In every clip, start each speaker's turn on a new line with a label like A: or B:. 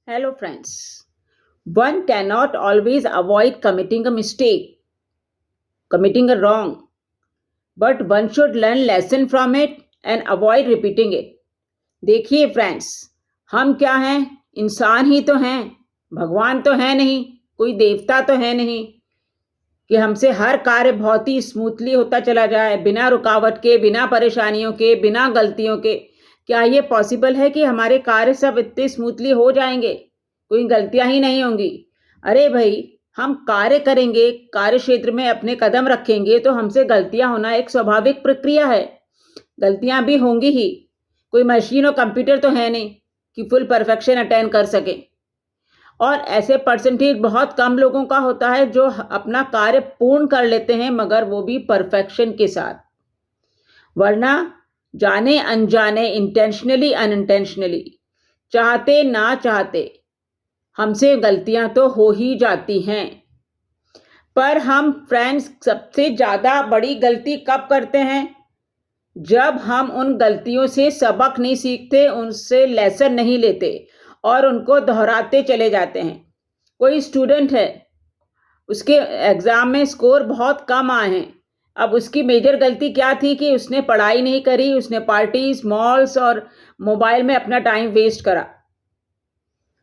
A: Hello, friends. One cannot always avoid committing a mistake, committing a wrong, but one should learn lesson from it and avoid repeating it. देखिए friends, हम क्या हैं? इंसान ही तो हैं, भगवान तो है नहीं, कोई देवता तो है नहीं कि हमसे हर कार्य बहुत ही स्मूथली होता चला जाए, बिना रुकावट के, बिना परेशानियों के, बिना गलतियों के। क्या ये पॉसिबल है कि हमारे कार्य सब इतने स्मूथली हो जाएंगे? कोई गलतियां ही नहीं होंगी? अरे भाई, हम कार्य करेंगे, कार्य क्षेत्र में अपने कदम रखेंगे तो हमसे गलतियां होना एक स्वाभाविक प्रक्रिया है। गलतियां भी होंगी ही। कोई मशीन और कंप्यूटर तो है नहीं कि फुल परफेक्शन अटेन कर सके। और ऐसे परसेंटेज बहुत कम लोगों का होता है जो अपना कार्य पूर्ण कर लेते हैं, मगर वो भी परफेक्शन के साथ। वरना जाने अनजाने, इंटेंशनली अनइंटेंशनली, चाहते ना चाहते हमसे गलतियां तो हो ही जाती हैं। पर हम फ्रेंड्स सबसे ज़्यादा बड़ी गलती कब करते हैं? जब हम उन गलतियों से सबक नहीं सीखते, उनसे लेसन नहीं लेते और उनको दोहराते चले जाते हैं। कोई स्टूडेंट है, उसके एग्ज़ाम में स्कोर बहुत कम आए हैं। अब उसकी मेजर गलती क्या थी कि उसने पढ़ाई नहीं करी, उसने पार्टीज, मॉल्स और मोबाइल में अपना टाइम वेस्ट करा।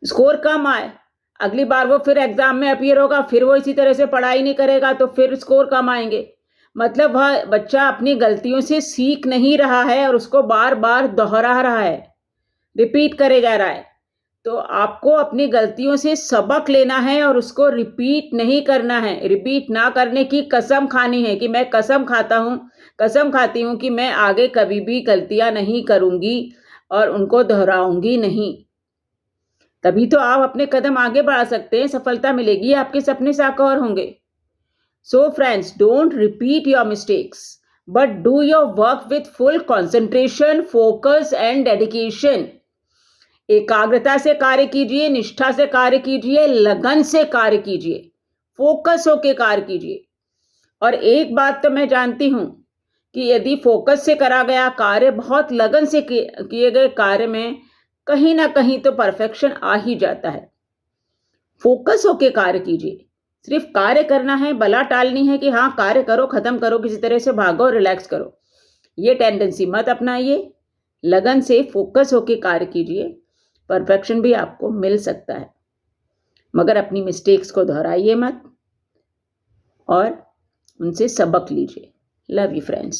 A: स्कोर कम आए, अगली बार वो फिर एग्ज़ाम में अपीयर होगा, फिर वो इसी तरह से पढ़ाई नहीं करेगा तो फिर स्कोर कम आएंगे। मतलब वह बच्चा अपनी गलतियों से सीख नहीं रहा है और उसको बार बार दोहरा रहा है, रिपीट करे जा रहा है। तो आपको अपनी गलतियों से सबक लेना है और उसको रिपीट नहीं करना है। रिपीट ना करने की कसम खानी है कि मैं कसम खाती हूँ कि मैं आगे कभी भी गलतियाँ नहीं करूँगी और उनको दोहराऊँगी नहीं। तभी तो आप अपने कदम आगे बढ़ा सकते हैं, सफलता मिलेगी, आपके सपने साकार होंगे। So friends, don't repeat your mistakes, but do your work with full concentration, focus and dedication. एकाग्रता से कार्य कीजिए, निष्ठा से कार्य कीजिए, लगन से कार्य कीजिए, फोकस होकर कार्य कीजिए। और एक बात तो मैं जानती हूं कि यदि फोकस से करा गया कार्य, बहुत लगन से किए गए कार्य में कहीं ना कहीं तो परफेक्शन आ ही जाता है। फोकस होकर कार्य कीजिए। सिर्फ कार्य करना है, बला टालनी है कि हाँ कार्य करो, खत्म करो, किसी तरह से भागो, रिलैक्स करो। ये टेंडेंसी मत अपनाइए। लगन से फोकस होकर कार्य कीजिए, परफेक्शन भी आपको मिल सकता है। मगर अपनी मिस्टेक्स को दोहराइए मत और उनसे सबक लीजिए। Love you friends.